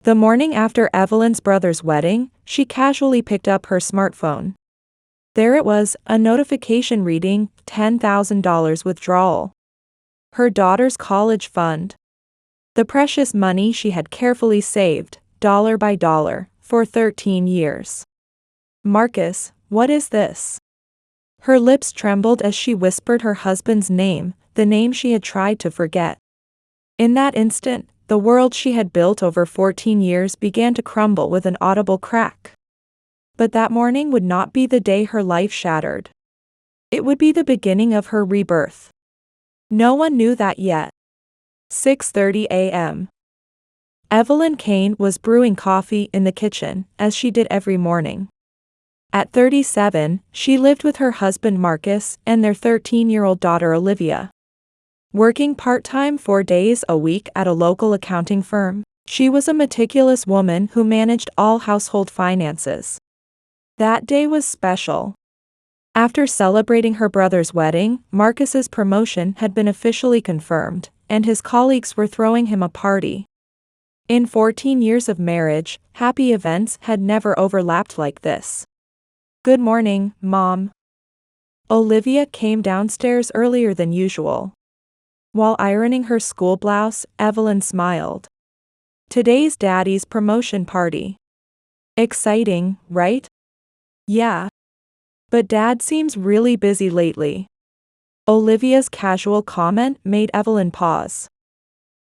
The morning after Evelyn's brother's wedding, she casually picked up her smartphone. There it was, a notification reading, $10,000 withdrawal. Her daughter's college fund. The precious money she had carefully saved, dollar by dollar, for 13 years. Marcus, what is this? Her lips trembled as she whispered her husband's name, the name she had tried to forget. In that instant, the world she had built over 14 years began to crumble with an audible crack. But that morning would not be the day her life shattered. It would be the beginning of her rebirth. No one knew that yet. 6:30 a.m. Evelyn Kane was brewing coffee in the kitchen, as she did every morning. At 37, she lived with her husband Marcus and their 13-year-old daughter Olivia. Working part-time 4 days a week at a local accounting firm, she was a meticulous woman who managed all household finances. That day was special. After celebrating her brother's wedding, Marcus's promotion had been officially confirmed, and his colleagues were throwing him a party. In 14 years of marriage, happy events had never overlapped like this. "Good morning, Mom." Olivia came downstairs earlier than usual. While ironing her school blouse, Evelyn smiled. "Today's Daddy's promotion party. Exciting, right?" "Yeah. But Dad seems really busy lately." Olivia's casual comment made Evelyn pause.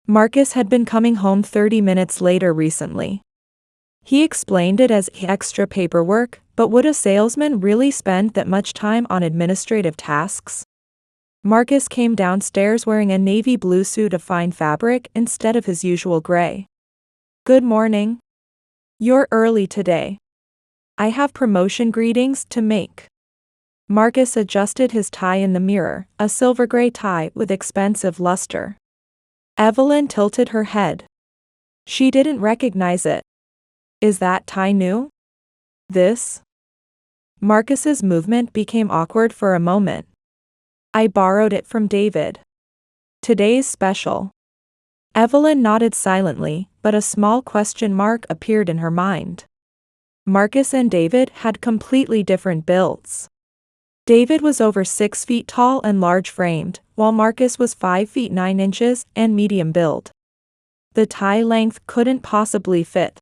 Marcus had been coming home 30 minutes later recently. He explained it as extra paperwork, but would a salesman really spend that much time on administrative tasks? Marcus came downstairs wearing a navy blue suit of fine fabric instead of his usual gray. "Good morning. You're early today. I have promotion greetings to make." Marcus adjusted his tie in the mirror, a silver gray tie with expensive luster. Evelyn tilted her head. She didn't recognize it. "Is that tie new?" "This?" Marcus's movement became awkward for a moment. "I borrowed it from David. Today's special." Evelyn nodded silently, but a small question mark appeared in her mind. Marcus and David had completely different builds. David was over 6 feet tall and large-framed, while Marcus was 5 feet 9 inches and medium build. The tie length couldn't possibly fit.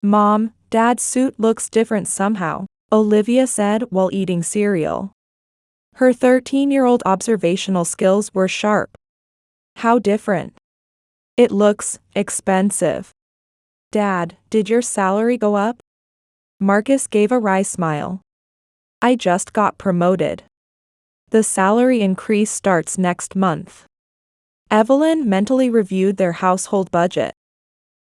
"Mom, Dad's suit looks different somehow," Olivia said while eating cereal. Her 13-year-old observational skills were sharp. "How different?" "It looks expensive." "Dad, did your salary go up?" Marcus gave a wry smile. "I just got promoted. The salary increase starts next month." Evelyn mentally reviewed their household budget.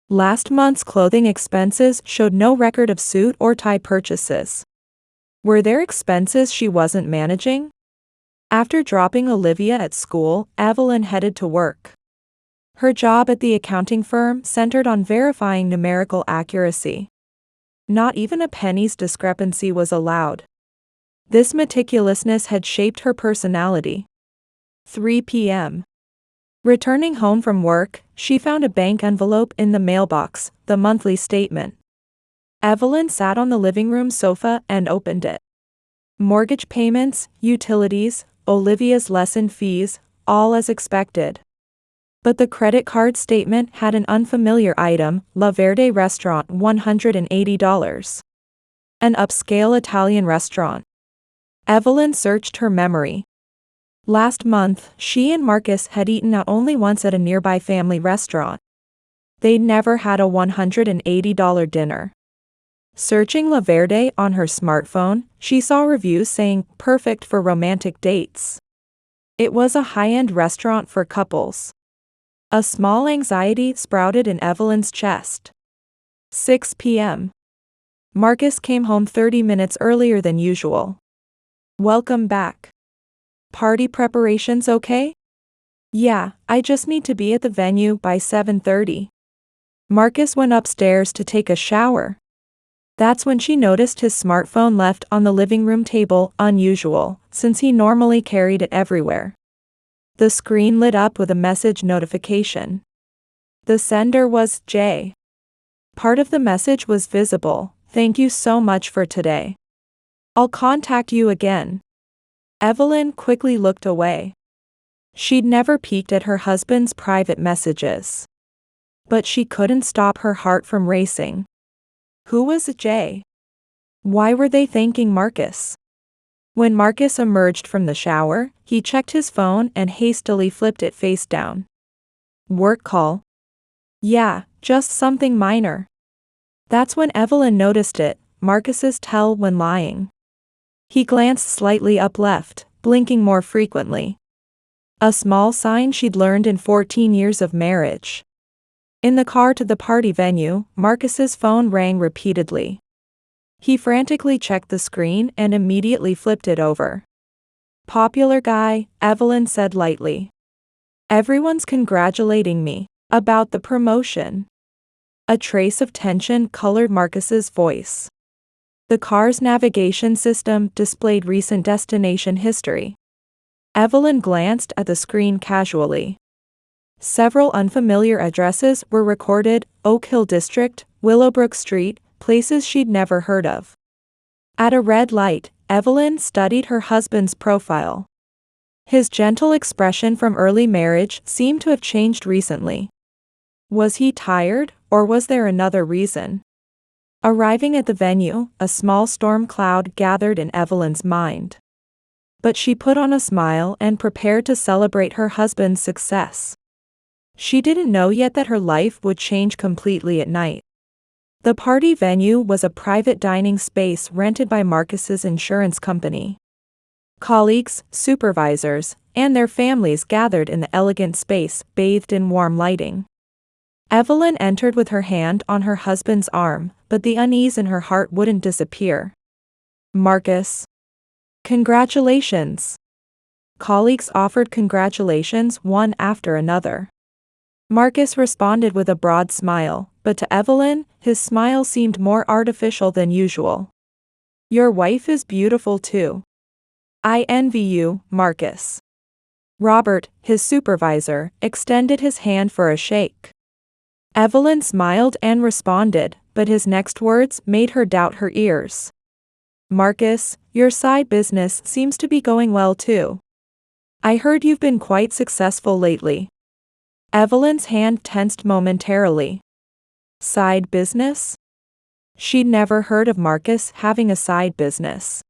Last month's clothing expenses showed no record of suit or tie purchases. Were there expenses she wasn't managing? After dropping Olivia at school, Evelyn headed to work. Her job at the accounting firm centered on verifying numerical accuracy. Not even a penny's discrepancy was allowed. This meticulousness had shaped her personality. 3 p.m. Returning home from work, she found a bank envelope in the mailbox, the monthly statement. Evelyn sat on the living room sofa and opened it. Mortgage payments, utilities, Olivia's lesson fees, all as expected. But the credit card statement had an unfamiliar item, La Verde restaurant, $180. An upscale Italian restaurant. Evelyn searched her memory. Last month, she and Marcus had eaten out only once at a nearby family restaurant. They'd never had a $180 dinner. Searching La Verde on her smartphone, she saw reviews saying, "perfect for romantic dates." It was a high-end restaurant for couples. A small anxiety sprouted in Evelyn's chest. 6 p.m. Marcus came home 30 minutes earlier than usual. "Welcome back. Party preparations okay?" "Yeah, I just need to be at the venue by 7:30. Marcus went upstairs to take a shower. That's when she noticed his smartphone left on the living room table, unusual, since he normally carried it everywhere. The screen lit up with a message notification. The sender was J. Part of the message was visible. Thank you so much for today. I'll contact you again. Evelyn quickly looked away. She'd never peeked at her husband's private messages. But she couldn't stop her heart from racing. Who was Jay? Why were they thanking Marcus? When Marcus emerged from the shower, he checked his phone and hastily flipped it face down. Work call? Yeah, just something minor. That's when Evelyn noticed it, Marcus's tell when lying. He glanced slightly up left, blinking more frequently. A small sign she'd learned in 14 years of marriage. In the car to the party venue, Marcus's phone rang repeatedly. He frantically checked the screen and immediately flipped it over. Popular guy, Evelyn said lightly. Everyone's congratulating me about the promotion. A trace of tension colored Marcus's voice. The car's navigation system displayed recent destination history. Evelyn glanced at the screen casually. Several unfamiliar addresses were recorded: Oak Hill District, Willowbrook Street, places she'd never heard of. At a red light, Evelyn studied her husband's profile. His gentle expression from early marriage seemed to have changed recently. Was he tired, or was there another reason? Arriving at the venue, a small storm cloud gathered in Evelyn's mind. But she put on a smile and prepared to celebrate her husband's success. She didn't know yet that her life would change completely at night. The party venue was a private dining space rented by Marcus's insurance company. Colleagues, supervisors, and their families gathered in the elegant space, bathed in warm lighting. Evelyn entered with her hand on her husband's arm, but the unease in her heart wouldn't disappear. Marcus. Congratulations. Colleagues offered congratulations one after another. Marcus responded with a broad smile, but to Evelyn, his smile seemed more artificial than usual. Your wife is beautiful too. I envy you, Marcus. Robert, his supervisor, extended his hand for a shake. Evelyn smiled and responded, but his next words made her doubt her ears. Marcus, your side business seems to be going well too. I heard you've been quite successful lately. Evelyn's hand tensed momentarily. Side business? She'd never heard of Marcus having a side business.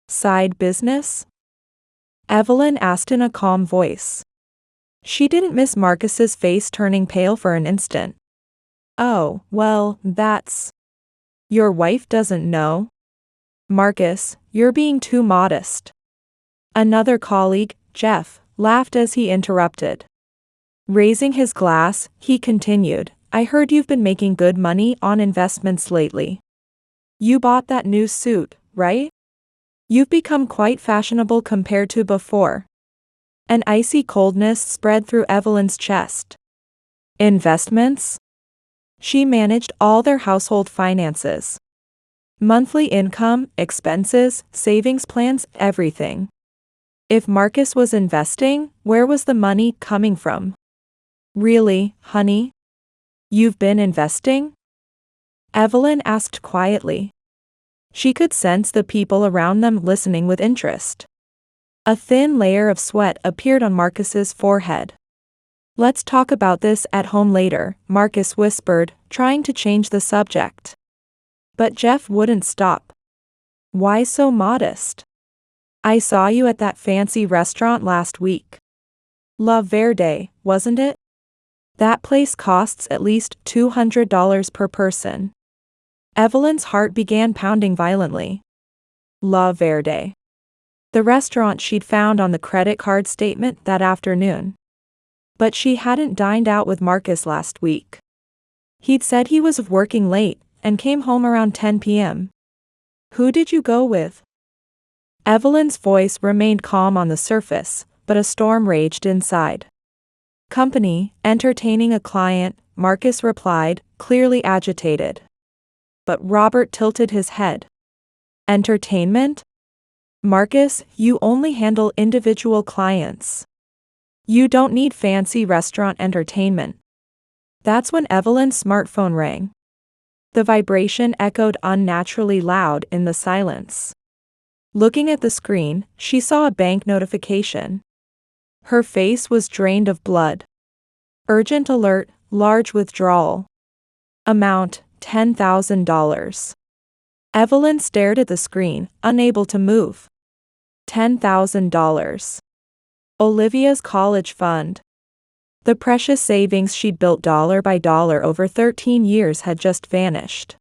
Side business? Evelyn asked in a calm voice. She didn't miss Marcus's face turning pale for an instant. Oh, well, that's... Your wife doesn't know? Marcus, you're being too modest. Another colleague, Jeff, laughed as he interrupted. Raising his glass, he continued, I heard you've been making good money on investments lately. You bought that new suit, right? You've become quite fashionable compared to before. An icy coldness spread through Evelyn's chest. Investments? She managed all their household finances. Monthly income, expenses, savings plans, everything. If Marcus was investing, where was the money coming from? Really, honey? You've been investing? Evelyn asked quietly. She could sense the people around them listening with interest. A thin layer of sweat appeared on Marcus's forehead. Let's talk about this at home later, Marcus whispered, trying to change the subject. But Jeff wouldn't stop. Why so modest? I saw you at that fancy restaurant last week. La Verde, wasn't it? That place costs at least $200 per person. Evelyn's heart began pounding violently. La Verde. The restaurant she'd found on the credit card statement that afternoon. But she hadn't dined out with Marcus last week. He'd said he was working late and came home around 10 p.m. Who did you go with? Evelyn's voice remained calm on the surface, but a storm raged inside. Company, entertaining a client, Marcus replied, clearly agitated. But Robert tilted his head. Entertainment? Marcus, you only handle individual clients. You don't need fancy restaurant entertainment. That's when Evelyn's smartphone rang. The vibration echoed unnaturally loud in the silence. Looking at the screen, she saw a bank notification. Her face was drained of blood. Urgent alert, large withdrawal. Amount, $10,000. Evelyn stared at the screen, unable to move. $10,000. Olivia's college fund. The precious savings she'd built dollar by dollar over 13 years had just vanished.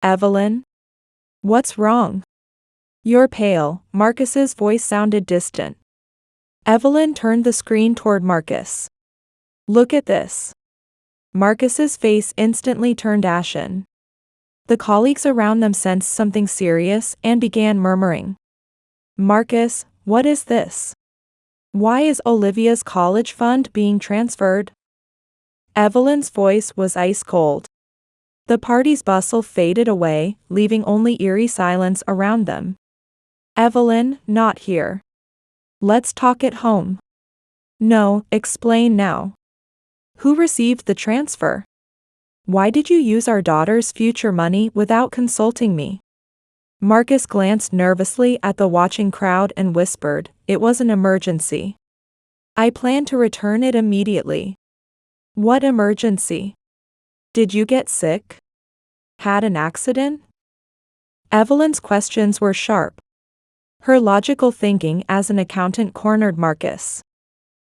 Evelyn? What's wrong? You're pale, Marcus's voice sounded distant. Evelyn turned the screen toward Marcus. Look at this. Marcus's face instantly turned ashen. The colleagues around them sensed something serious and began murmuring. Marcus, what is this? Why is Olivia's college fund being transferred? Evelyn's voice was ice cold. The party's bustle faded away, leaving only eerie silence around them. Evelyn, not here. Let's talk at home. No, explain now. Who received the transfer? Why did you use our daughter's future money without consulting me? Marcus glanced nervously at the watching crowd and whispered, "It was an emergency. I plan to return it immediately." What emergency? Did you get sick? Had an accident? Evelyn's questions were sharp. Her logical thinking as an accountant cornered Marcus.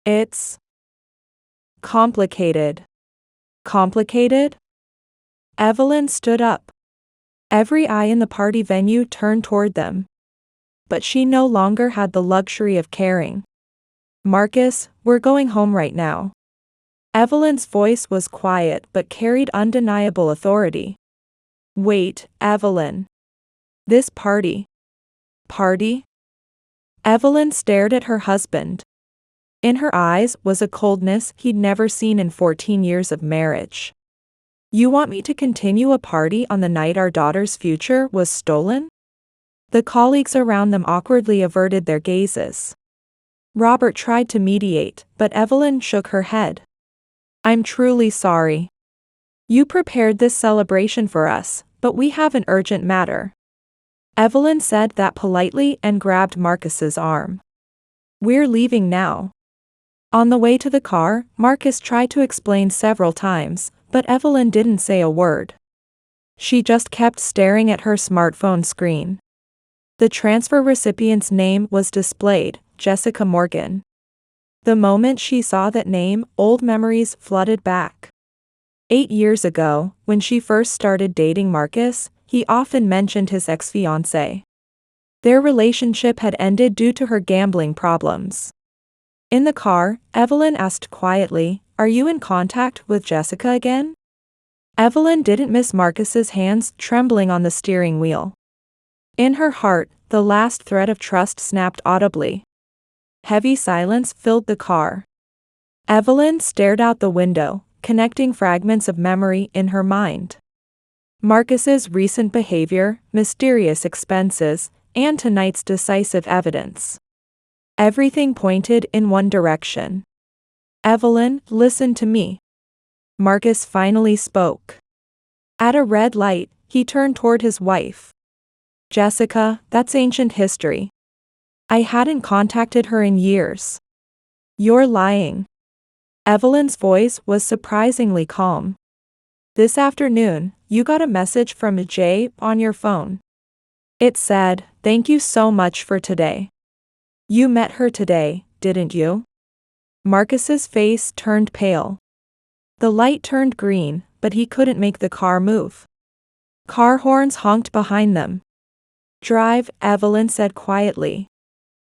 It's complicated. Complicated? Evelyn stood up. Every eye in the party venue turned toward them. But she no longer had the luxury of caring. Marcus, we're going home right now. Evelyn's voice was quiet but carried undeniable authority. Wait, Evelyn. This party. Party? Evelyn stared at her husband. In her eyes was a coldness he'd never seen in 14 years of marriage. You want me to continue a party on the night our daughter's future was stolen? The colleagues around them awkwardly averted their gazes. Robert tried to mediate, but Evelyn shook her head. I'm truly sorry. You prepared this celebration for us, but we have an urgent matter. Evelyn said that politely and grabbed Marcus's arm. We're leaving now. On the way to the car, Marcus tried to explain several times, but Evelyn didn't say a word. She just kept staring at her smartphone screen. The transfer recipient's name was displayed, Jessica Morgan. The moment she saw that name, old memories flooded back. 8 years ago, when she first started dating Marcus, he often mentioned his ex-fiancée. Their relationship had ended due to her gambling problems. In the car, Evelyn asked quietly, "Are you in contact with Jessica again?" Evelyn didn't miss Marcus's hands trembling on the steering wheel. In her heart, the last thread of trust snapped audibly. Heavy silence filled the car. Evelyn stared out the window, connecting fragments of memory in her mind. Marcus's recent behavior, mysterious expenses, and tonight's decisive evidence. Everything pointed in one direction. Evelyn, listen to me. Marcus finally spoke. At a red light, he turned toward his wife. Jessica, that's ancient history. I hadn't contacted her in years. You're lying. Evelyn's voice was surprisingly calm. This afternoon, you got a message from Jay on your phone. It said, "Thank you so much for today." You met her today, didn't you? Marcus's face turned pale. The light turned green, but he couldn't make the car move. Car horns honked behind them. Drive, Evelyn said quietly.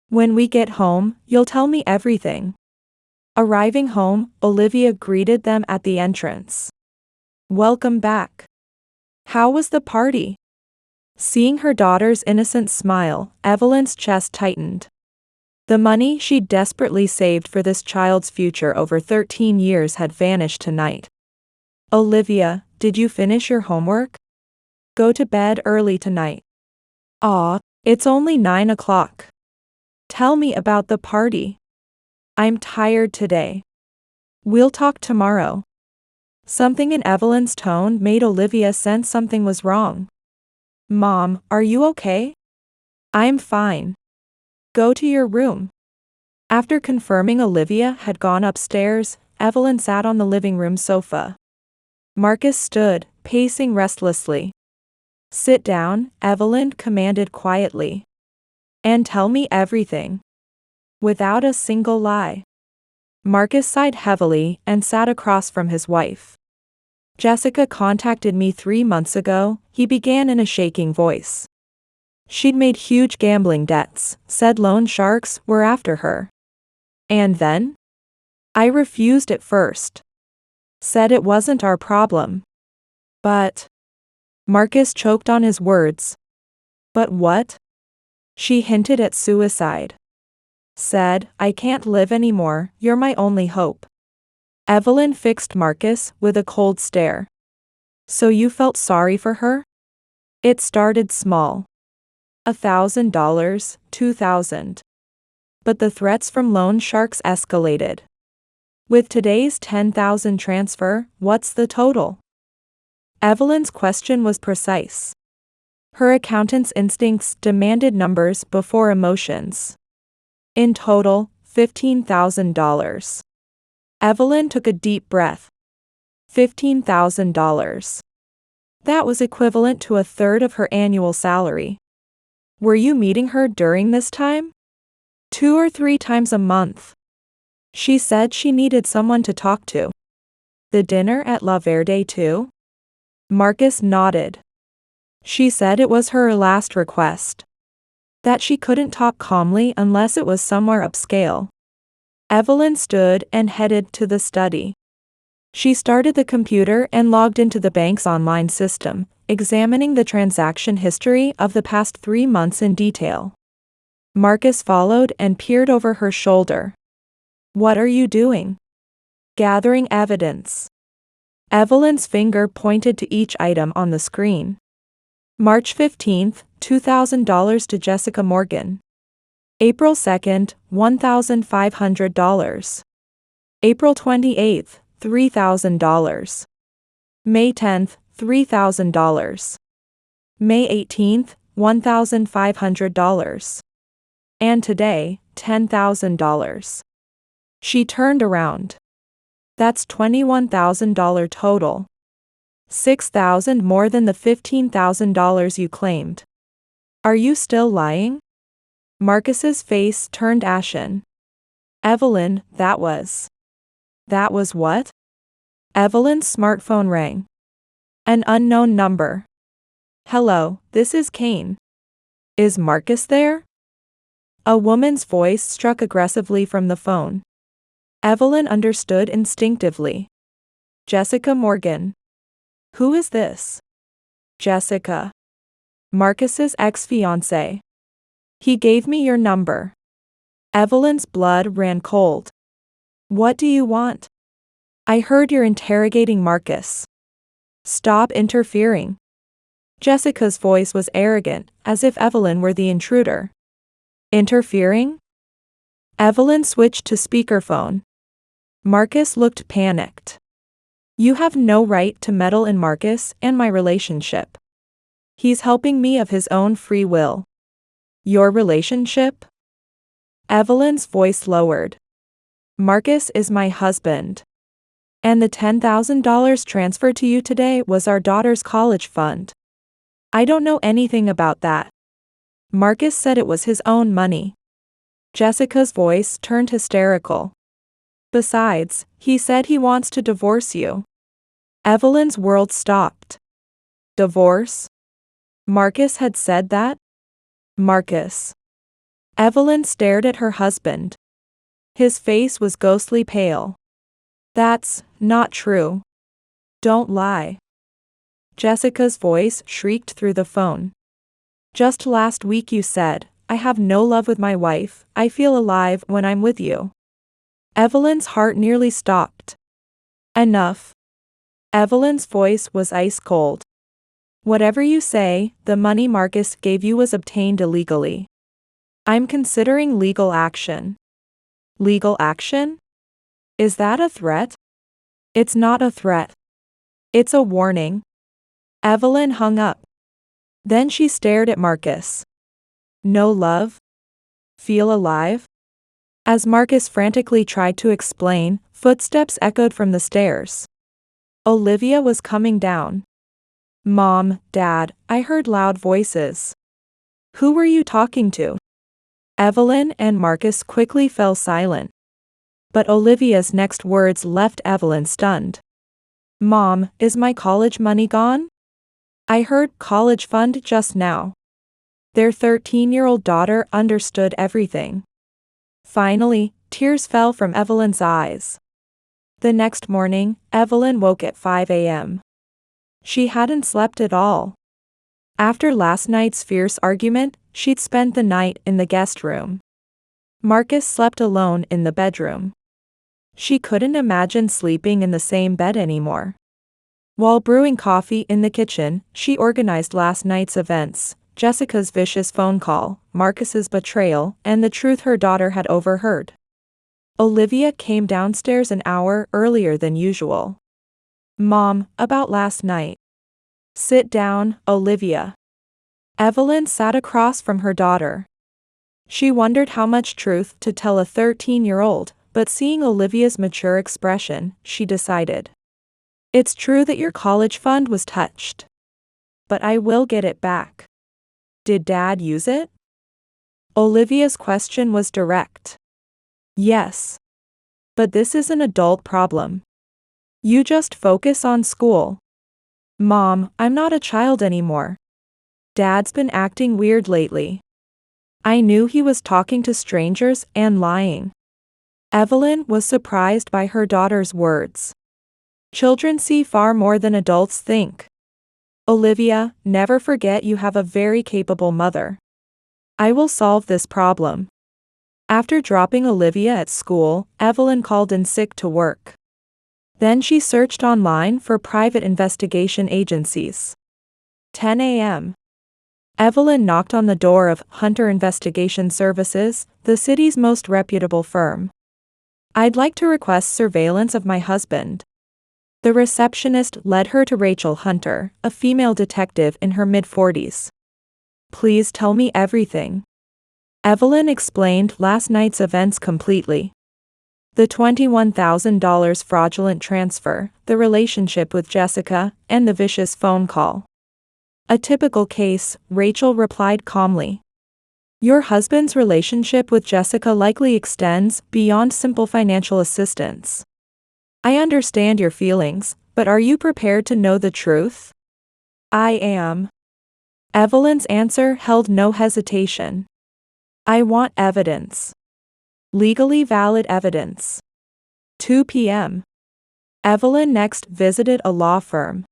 When we get home, you'll tell me everything. Arriving home, Olivia greeted them at the entrance. Welcome back. How was the party? Seeing her daughter's innocent smile, Evelyn's chest tightened. The money she'd desperately saved for this child's future over 13 years had vanished tonight. Olivia, did you finish your homework? Go to bed early tonight. Aw, it's only 9 o'clock. Tell me about the party. I'm tired today. We'll talk tomorrow. Something in Evelyn's tone made Olivia sense something was wrong. "Mom, are you okay?" "I'm fine. Go to your room." After confirming Olivia had gone upstairs, Evelyn sat on the living room sofa. Marcus stood, pacing restlessly. "Sit down," Evelyn commanded quietly. "And tell me everything. Without a single lie." Marcus sighed heavily and sat across from his wife. "Jessica contacted me 3 months ago," he began in a shaking voice. "She'd made huge gambling debts, said loan sharks were after her. And then? I refused at first. Said it wasn't our problem. But..." Marcus choked on his words. "But what?" "She hinted at suicide. Said, 'I can't live anymore, you're my only hope.'" Evelyn fixed Marcus with a cold stare. "So you felt sorry for her?" "It started small. $1,000, $2,000. But the threats from loan sharks escalated. With today's $10,000 transfer, what's the total?" Evelyn's question was precise. Her accountant's instincts demanded numbers before emotions. "In total, $15,000. Evelyn took a deep breath. $15,000. That was equivalent to 1/3 of her annual salary. "Were you meeting her during this time?" 2 or 3 times a month. She said she needed someone to talk to. "The dinner at La Verde too?" Marcus nodded. "She said it was her last request. That she couldn't talk calmly unless it was somewhere upscale." Evelyn stood and headed to the study. She started the computer and logged into the bank's online system, examining the transaction history of the past 3 months in detail. Marcus followed and peered over her shoulder. "What are you doing?" "Gathering evidence." Evelyn's finger pointed to each item on the screen. March 15th, $2,000 to Jessica Morgan. April 2nd, $1,500. April 28th, $3,000. May 10th, $3,000. May 18th, $1,500. And today, $10,000. She turned around. "That's $21,000 total. $6,000 more than the $15,000 you claimed. Are you still lying?" Marcus's face turned ashen. "Evelyn, that was..." "That was what?" Evelyn's smartphone rang. An unknown number. "Hello, this is Kane. Is Marcus there?" A woman's voice struck aggressively from the phone. Evelyn understood instinctively. "Jessica Morgan." "Who is this?" "Jessica. Marcus's ex-fiancée. He gave me your number." Evelyn's blood ran cold. "What do you want?" "I heard you're interrogating Marcus. Stop interfering." Jessica's voice was arrogant, as if Evelyn were the intruder. "Interfering?" Evelyn switched to speakerphone. Marcus looked panicked. "You have no right to meddle in Marcus and my relationship. He's helping me of his own free will." "Your relationship?" Evelyn's voice lowered. "Marcus is my husband. And the $10,000 transferred to you today was our daughter's college fund. I don't know anything about that. Marcus said it was his own money." Jessica's voice turned hysterical. "Besides, he said he wants to divorce you." Evelyn's world stopped. "Divorce?" Marcus had said that? Marcus. Evelyn stared at her husband. His face was ghostly pale. "That's not true. Don't lie." Jessica's voice shrieked through the phone. "Just last week you said, 'I have no love with my wife, I feel alive when I'm with you.'" Evelyn's heart nearly stopped. "Enough." Evelyn's voice was ice cold. "Whatever you say, the money Marcus gave you was obtained illegally. I'm considering legal action." "Legal action? Is that a threat?" "It's not a threat. It's a warning. Evelyn hung up. Then she stared at Marcus. No love? Feel alive? As Marcus frantically tried to explain, footsteps echoed from the stairs. Olivia was coming down. Mom, Dad, I heard loud voices. Who were you talking to? Evelyn and Marcus quickly fell silent. But Olivia's next words left Evelyn stunned. Mom, is my college money gone? I heard college fund just now. Their 13-year-old daughter understood everything. Finally, tears fell from Evelyn's eyes. The next morning, Evelyn woke at 5 a.m. She hadn't slept at all. After last night's fierce argument, she'd spent the night in the guest room. Marcus slept alone in the bedroom. She couldn't imagine sleeping in the same bed anymore. While brewing coffee in the kitchen, she organized last night's events: Jessica's vicious phone call, Marcus's betrayal, and the truth her daughter had overheard. Olivia came downstairs an hour earlier than usual. Mom, about last night. Sit down, Olivia. Evelyn sat across from her daughter. She wondered how much truth to tell a 13-year-old, but seeing Olivia's mature expression, she decided. It's true that your college fund was touched. But I will get it back. Did Dad use it? Olivia's question was direct. Yes. But this is an adult problem. You just focus on school. Mom, I'm not a child anymore. Dad's been acting weird lately. I knew he was talking to strangers and lying. Evelyn was surprised by her daughter's words. Children see far more than adults think. Olivia, never forget you have a very capable mother. I will solve this problem. After dropping Olivia at school, Evelyn called in sick to work. Then she searched online for private investigation agencies. 10 a.m. Evelyn knocked on the door of Hunter Investigation Services, the city's most reputable firm. I'd like to request surveillance of my husband. The receptionist led her to Rachel Hunter, a female detective in her mid-40s. Please tell me everything. Evelyn explained last night's events completely. The $21,000 fraudulent transfer, the relationship with Jessica, and the vicious phone call. A typical case, Rachel replied calmly. Your husband's relationship with Jessica likely extends beyond simple financial assistance. I understand your feelings, but are you prepared to know the truth? I am. Evelyn's answer held no hesitation. I want evidence. Legally valid evidence. 2 p.m. Evelyn next visited a law firm.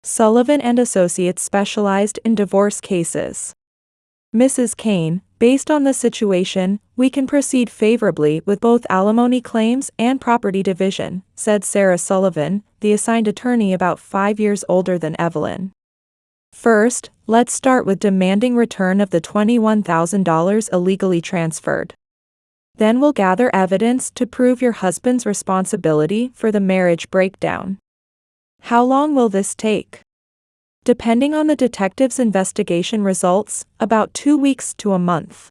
Sullivan and Associates specialized in divorce cases. Mrs. Kane, based on the situation, we can proceed favorably with both alimony claims and property division, said Sarah Sullivan, the assigned attorney about 5 years older than Evelyn. First, let's start with demanding return of the $21,000 illegally transferred. Then we'll gather evidence to prove your husband's responsibility for the marriage breakdown. How long will this take? Depending on the detective's investigation results, about 2 weeks to a month.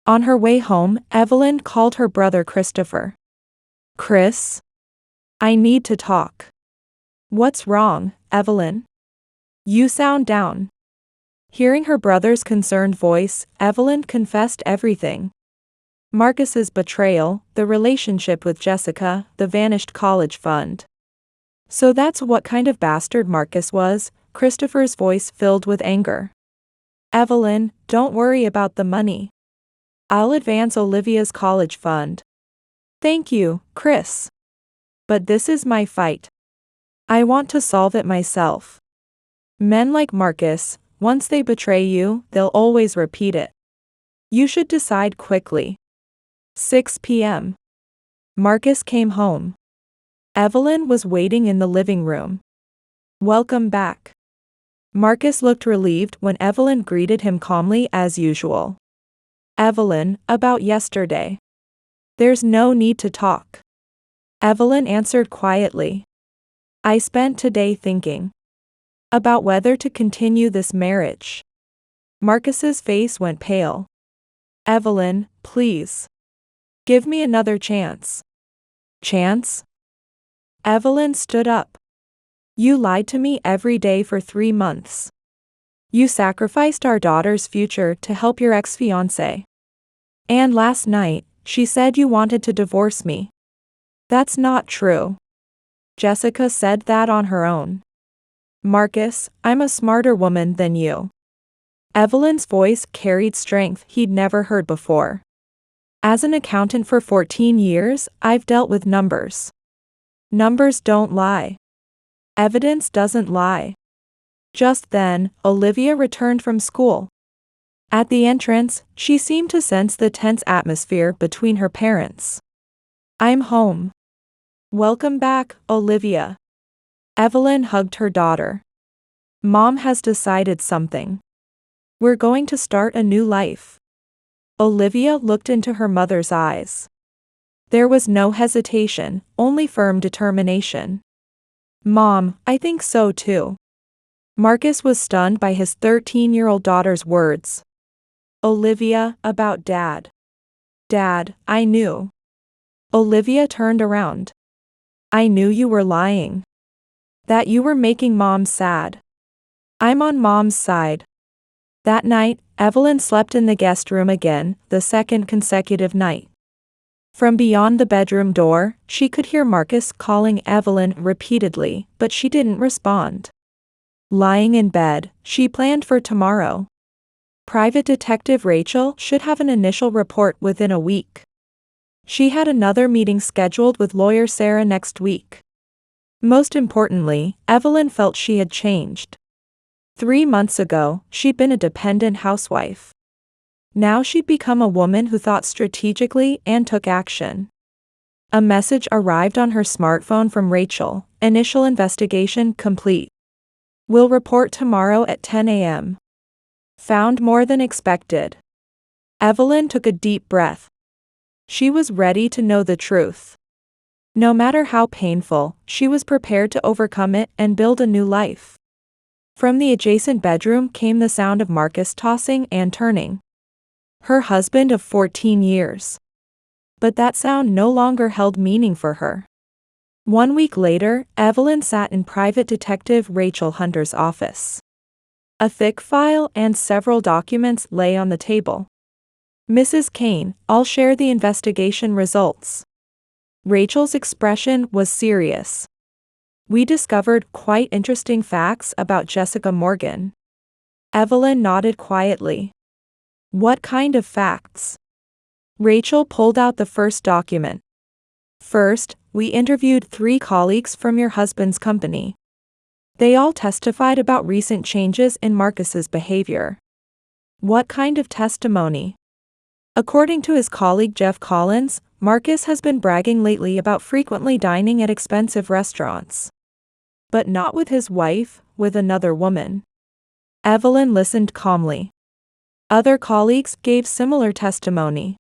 On her way home, Evelyn called her brother Christopher. Chris? I need to talk. What's wrong, Evelyn? You sound down. Hearing her brother's concerned voice, Evelyn confessed everything. Marcus's betrayal, the relationship with Jessica, the vanished college fund. So that's what kind of bastard Marcus was, Christopher's voice filled with anger. Evelyn, don't worry about the money. I'll advance Olivia's college fund. Thank you, Chris. But this is my fight. I want to solve it myself. Men like Marcus, once they betray you, they'll always repeat it. You should decide quickly. 6 p.m. Marcus came home. Evelyn was waiting in the living room. Welcome back. Marcus looked relieved when Evelyn greeted him calmly as usual. Evelyn, about yesterday. There's no need to talk. Evelyn answered quietly. I spent today thinking about whether to continue this marriage. Marcus's face went pale. Evelyn, please. Give me another chance. Chance? Evelyn stood up. You lied to me every day for 3 months. You sacrificed our daughter's future to help your ex-fiancée. And last night, she said you wanted to divorce me. That's not true. Jessica said that on her own. Marcus, I'm a smarter woman than you. Evelyn's voice carried strength he'd never heard before. As an accountant for 14 years, I've dealt with numbers. Numbers don't lie. Evidence doesn't lie. Just then, Olivia returned from school. At the entrance, she seemed to sense the tense atmosphere between her parents. I'm home. Welcome back, Olivia. Evelyn hugged her daughter. Mom has decided something. We're going to start a new life. Olivia looked into her mother's eyes. There was no hesitation, only firm determination. Mom, I think so too. Marcus was stunned by his 13-year-old daughter's words. Olivia, about Dad. Dad, I knew. Olivia turned around. I knew you were lying. That you were making Mom sad. I'm on Mom's side. That night, Evelyn slept in the guest room again, the second consecutive night. From beyond the bedroom door, she could hear Marcus calling Evelyn repeatedly, but she didn't respond. Lying in bed, she planned for tomorrow. Private Detective Rachel should have an initial report within a week. She had another meeting scheduled with lawyer Sarah next week. Most importantly, Evelyn felt she had changed. 3 months ago, she'd been a dependent housewife. Now she'd become a woman who thought strategically and took action. A message arrived on her smartphone from Rachel. Initial investigation complete. Will report tomorrow at 10 a.m. Found more than expected. Evelyn took a deep breath. She was ready to know the truth. No matter how painful, she was prepared to overcome it and build a new life. From the adjacent bedroom came the sound of Marcus tossing and turning. Her husband of 14 years. But that sound no longer held meaning for her. 1 week later, Evelyn sat in Private Detective Rachel Hunter's office. A thick file and several documents lay on the table. Mrs. Kane, I'll share the investigation results. Rachel's expression was serious. We discovered quite interesting facts about Jessica Morgan. Evelyn nodded quietly. What kind of facts? Rachel pulled out the first document. First, we interviewed 3 colleagues from your husband's company. They all testified about recent changes in Marcus's behavior. What kind of testimony? According to his colleague Jeff Collins, Marcus has been bragging lately about frequently dining at expensive restaurants. But not with his wife, with another woman. Evelyn listened calmly. Other colleagues gave similar testimony.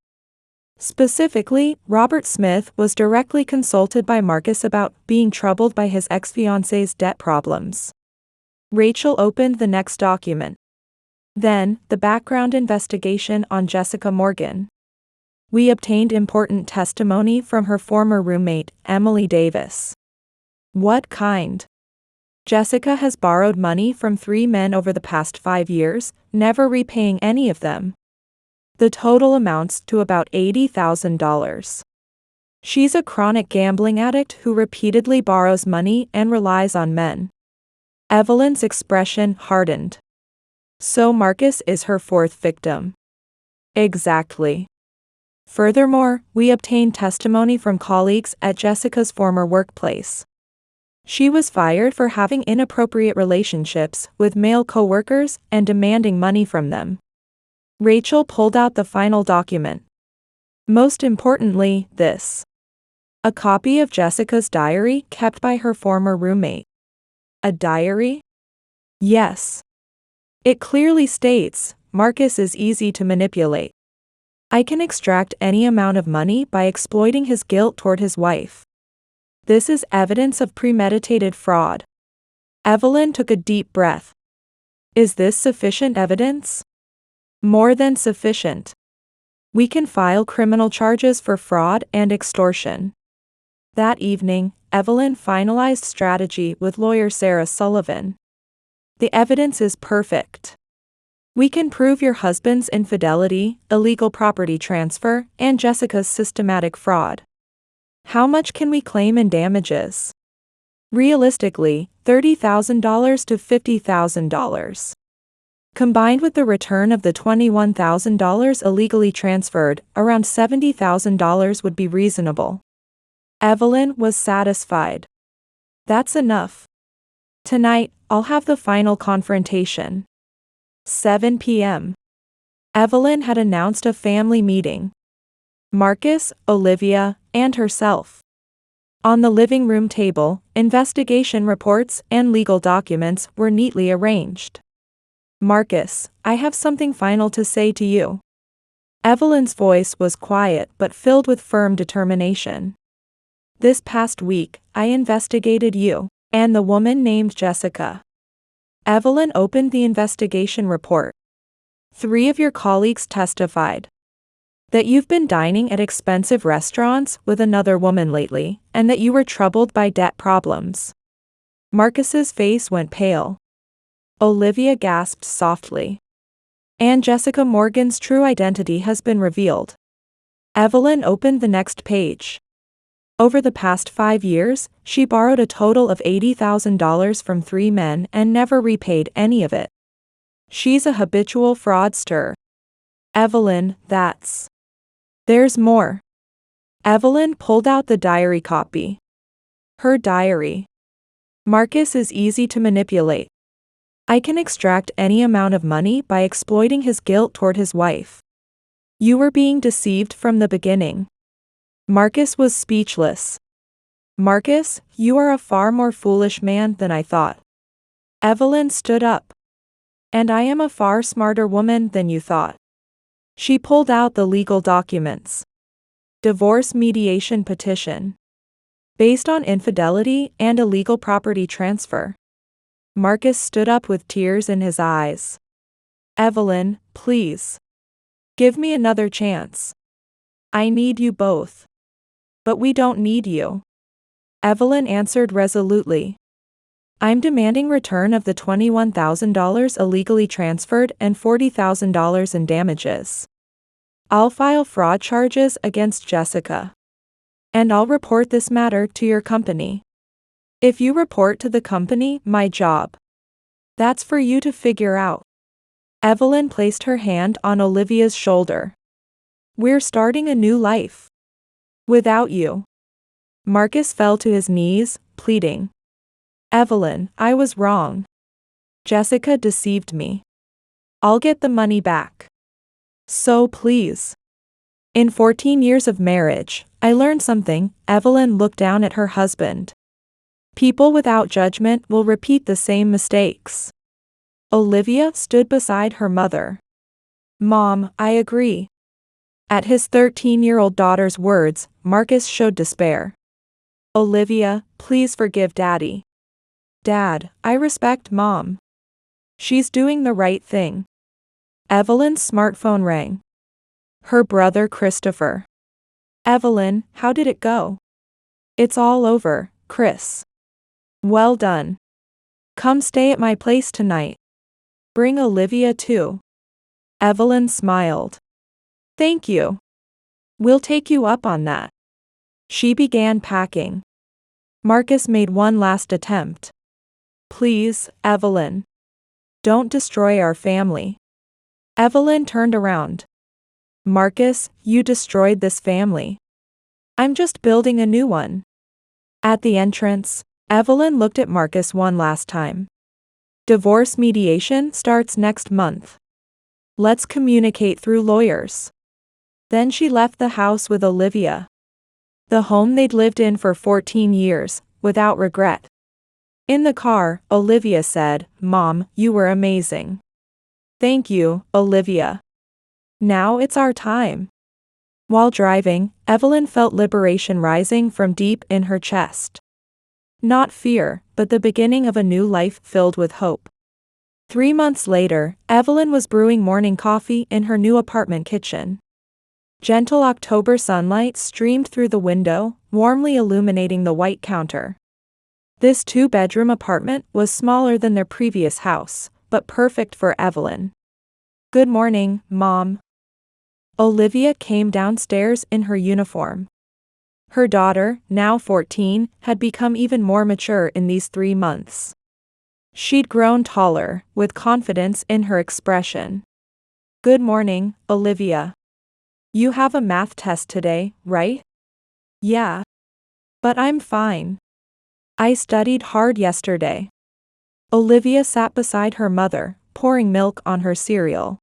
Specifically, Robert Smith was directly consulted by Marcus about being troubled by his ex-fiancée's debt problems. Rachel opened the next document. Then, the background investigation on Jessica Morgan. We obtained important testimony from her former roommate, Emily Davis. What kind? Jessica has borrowed money from 3 men over the past 5 years, never repaying any of them. The total amounts to about $80,000. She's a chronic gambling addict who repeatedly borrows money and relies on men. Evelyn's expression hardened. So Marcus is her 4th victim. Exactly. Furthermore, we obtained testimony from colleagues at Jessica's former workplace. She was fired for having inappropriate relationships with male coworkers and demanding money from them. Rachel pulled out the final document. Most importantly, this. A copy of Jessica's diary kept by her former roommate. A diary? Yes. It clearly states, Marcus is easy to manipulate. I can extract any amount of money by exploiting his guilt toward his wife. This is evidence of premeditated fraud. Evelyn took a deep breath. Is this sufficient evidence? More than sufficient. We can file criminal charges for fraud and extortion. That evening, Evelyn finalized strategy with lawyer Sarah Sullivan. The evidence is perfect. We can prove your husband's infidelity, illegal property transfer, and Jessica's systematic fraud. How much can we claim in damages? Realistically, $30,000 to $50,000. Combined with the return of the $21,000 illegally transferred, around $70,000 would be reasonable. Evelyn was satisfied. That's enough. Tonight, I'll have the final confrontation. 7 p.m. Evelyn had announced a family meeting. Marcus, Olivia, and herself. On the living room table, investigation reports and legal documents were neatly arranged. Marcus, I have something final to say to you. Evelyn's voice was quiet but filled with firm determination. This past week, I investigated you, and the woman named Jessica. Evelyn opened the investigation report. 3 of your colleagues testified that you've been dining at expensive restaurants with another woman lately, and that you were troubled by debt problems. Marcus's face went pale. Olivia gasped softly. And Jessica Morgan's true identity has been revealed. Evelyn opened the next page. Over the past 5 years, she borrowed a total of $80,000 from 3 men and never repaid any of it. She's a habitual fraudster. Evelyn, There's more. Evelyn pulled out the diary copy. Her diary. Marcus is easy to manipulate. I can extract any amount of money by exploiting his guilt toward his wife. You were being deceived from the beginning. Marcus was speechless. Marcus, you are a far more foolish man than I thought. Evelyn stood up. And I am a far smarter woman than you thought. She pulled out the legal documents. Divorce mediation petition. Based on infidelity and illegal property transfer. Marcus stood up with tears in his eyes. Evelyn, please. Give me another chance. I need you both. But we don't need you. Evelyn answered resolutely. I'm demanding return of the $21,000 illegally transferred and $40,000 in damages. I'll file fraud charges against Jessica. And I'll report this matter to your company. If you report to the company, my job. That's for you to figure out. Evelyn placed her hand on Olivia's shoulder. We're starting a new life. Without you. Marcus fell to his knees, pleading. Evelyn, I was wrong. Jessica deceived me. I'll get the money back. So please. In 14 years of marriage, I learned something. Evelyn looked down at her husband. People without judgment will repeat the same mistakes. Olivia stood beside her mother. Mom, I agree. At his 13-year-old daughter's words, Marcus showed despair. Olivia, please forgive Daddy. Dad, I respect Mom. She's doing the right thing. Evelyn's smartphone rang. Her brother Christopher. Evelyn, how did it go? It's all over, Chris. Well done. Come stay at my place tonight. Bring Olivia too. Evelyn smiled. Thank you. We'll take you up on that. She began packing. Marcus made one last attempt. Please, Evelyn. Don't destroy our family. Evelyn turned around. Marcus, you destroyed this family. I'm just building a new one. At the entrance, Evelyn looked at Marcus one last time. Divorce mediation starts next month. Let's communicate through lawyers. Then she left the house with Olivia. The home they'd lived in for 14 years, without regret. In the car, Olivia said, Mom, you were amazing. Thank you, Olivia. Now it's our time. While driving, Evelyn felt liberation rising from deep in her chest. Not fear, but the beginning of a new life filled with hope. 3 months later, Evelyn was brewing morning coffee in her new apartment kitchen. Gentle October sunlight streamed through the window, warmly illuminating the white counter. This 2-bedroom apartment was smaller than their previous house, but perfect for Evelyn. "Good morning, Mom." Olivia came downstairs in her uniform. Her daughter, now 14, had become even more mature in these 3 months. She'd grown taller, with confidence in her expression. "Good morning, Olivia. You have a math test today, right?" "Yeah. But I'm fine. I studied hard yesterday." Olivia sat beside her mother, pouring milk on her cereal.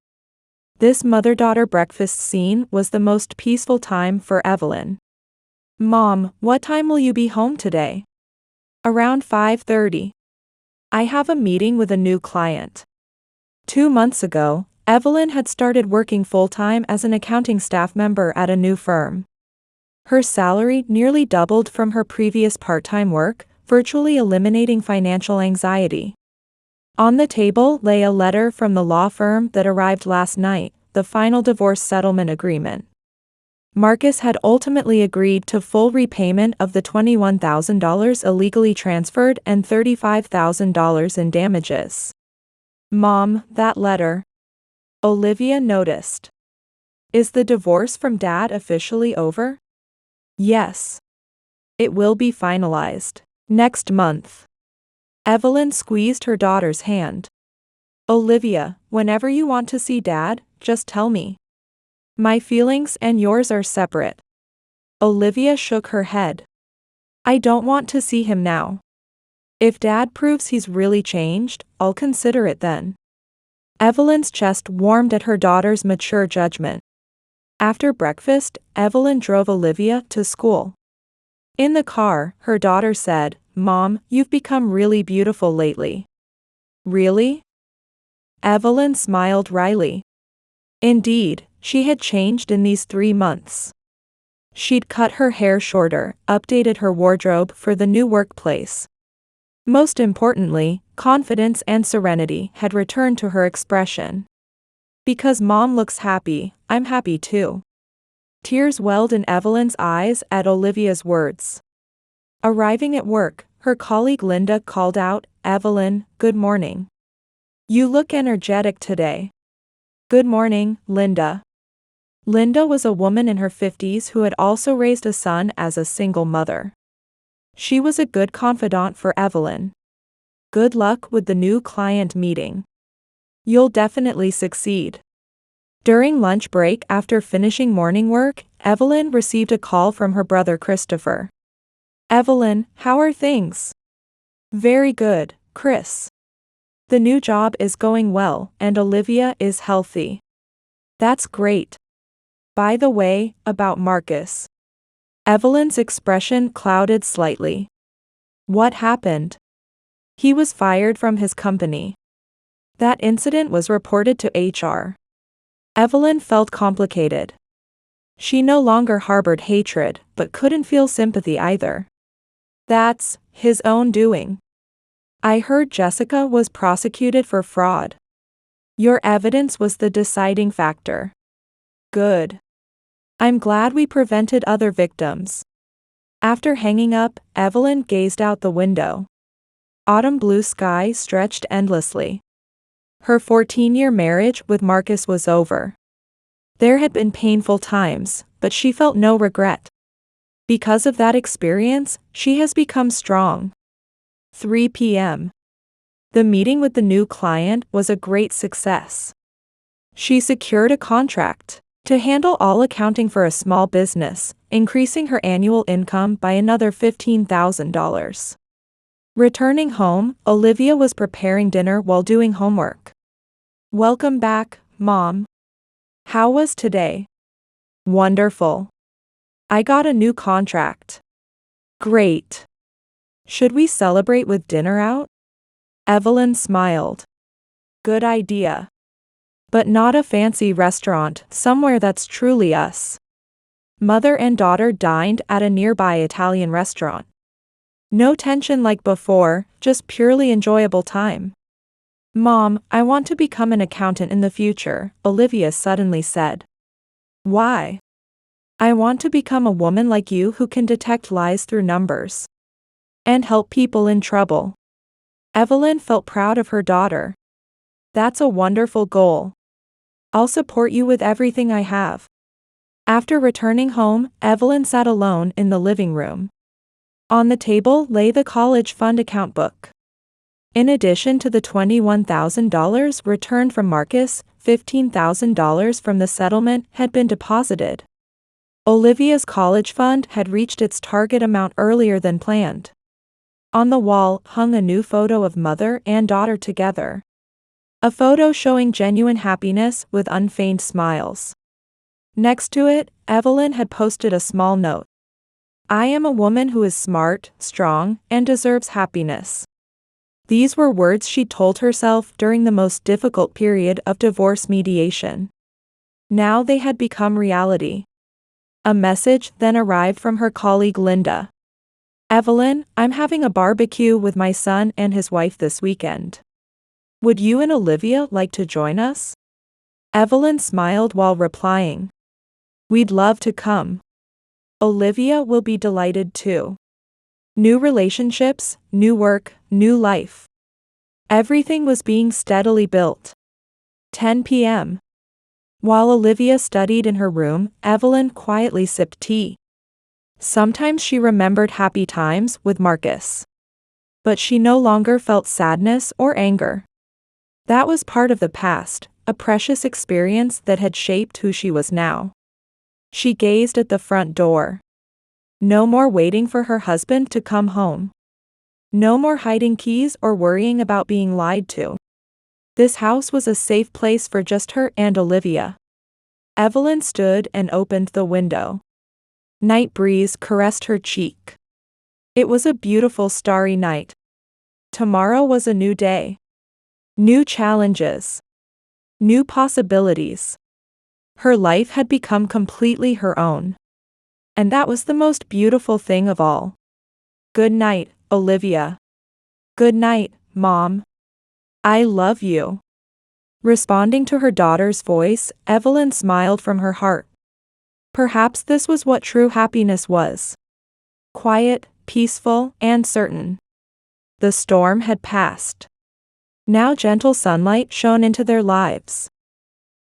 This mother-daughter breakfast scene was the most peaceful time for Evelyn. "Mom, what time will you be home today?" "Around 5:30. I have a meeting with a new client." 2 months ago, Evelyn had started working full-time as an accounting staff member at a new firm. Her salary nearly doubled from her previous part-time work, virtually eliminating financial anxiety. On the table lay a letter from the law firm that arrived last night, the final divorce settlement agreement. Marcus had ultimately agreed to full repayment of the $21,000 illegally transferred and $35,000 in damages. "Mom, that letter," Olivia noticed. "Is the divorce from Dad officially over?" "Yes. It will be finalized next month." Evelyn squeezed her daughter's hand. "Olivia, whenever you want to see Dad, just tell me. My feelings and yours are separate." Olivia shook her head. "I don't want to see him now. If Dad proves he's really changed, I'll consider it then." Evelyn's chest warmed at her daughter's mature judgment. After breakfast, Evelyn drove Olivia to school. In the car, her daughter said, "Mom, you've become really beautiful lately." "Really?" Evelyn smiled wryly. Indeed, she had changed in these 3 months. She'd cut her hair shorter, updated her wardrobe for the new workplace. Most importantly, confidence and serenity had returned to her expression. "Because Mom looks happy, I'm happy too." Tears welled in Evelyn's eyes at Olivia's words. Arriving at work, her colleague Linda called out, "Evelyn, good morning. You look energetic today." "Good morning, Linda." Linda was a woman in her 50s who had also raised a son as a single mother. She was a good confidant for Evelyn. "Good luck with the new client meeting. You'll definitely succeed." During lunch break after finishing morning work, Evelyn received a call from her brother Christopher. "Evelyn, how are things?" "Very good, Chris. The new job is going well, and Olivia is healthy." "That's great. By the way, about Marcus." Evelyn's expression clouded slightly. "What happened?" "He was fired from his company. That incident was reported to HR." Evelyn felt complicated. She no longer harbored hatred, but couldn't feel sympathy either. "That's his own doing. I heard Jessica was prosecuted for fraud. Your evidence was the deciding factor." "Good. I'm glad we prevented other victims." After hanging up, Evelyn gazed out the window. Autumn blue sky stretched endlessly. Her 14-year marriage with Marcus was over. There had been painful times, but she felt no regret. Because of that experience, she has become strong. 3 p.m. The meeting with the new client was a great success. She secured a contract to handle all accounting for a small business, increasing her annual income by another $15,000. Returning home, Olivia was preparing dinner while doing homework. "Welcome back, Mom. How was today?" "Wonderful. I got a new contract." "Great. Should we celebrate with dinner out?" Evelyn smiled. "Good idea. But not a fancy restaurant, somewhere that's truly us." Mother and daughter dined at a nearby Italian restaurant. No tension like before, just purely enjoyable time. "Mom, I want to become an accountant in the future," Olivia suddenly said. "Why?" "I want to become a woman like you who can detect lies through numbers. And help people in trouble." Evelyn felt proud of her daughter. "That's a wonderful goal. I'll support you with everything I have." After returning home, Evelyn sat alone in the living room. On the table lay the college fund account book. In addition to the $21,000 returned from Marcus, $15,000 from the settlement had been deposited. Olivia's college fund had reached its target amount earlier than planned. On the wall hung a new photo of mother and daughter together. A photo showing genuine happiness with unfeigned smiles. Next to it, Evelyn had posted a small note. "I am a woman who is smart, strong, and deserves happiness." These were words she told herself during the most difficult period of divorce mediation. Now they had become reality. A message then arrived from her colleague Linda. "Evelyn, I'm having a barbecue with my son and his wife this weekend. Would you and Olivia like to join us?" Evelyn smiled while replying, "We'd love to come. Olivia will be delighted too." New relationships, new work, new life. Everything was being steadily built. 10 p.m. While Olivia studied in her room, Evelyn quietly sipped tea. Sometimes she remembered happy times with Marcus. But she no longer felt sadness or anger. That was part of the past, a precious experience that had shaped who she was now. She gazed at the front door. No more waiting for her husband to come home. No more hiding keys or worrying about being lied to. This house was a safe place for just her and Olivia. Evelyn stood and opened the window. Night breeze caressed her cheek. It was a beautiful starry night. Tomorrow was a new day. New challenges. New possibilities. Her life had become completely her own. And that was the most beautiful thing of all. "Good night, Olivia." "Good night, Mom. I love you." Responding to her daughter's voice, Evelyn smiled from her heart. Perhaps this was what true happiness was. Quiet, peaceful, and certain. The storm had passed. Now gentle sunlight shone into their lives.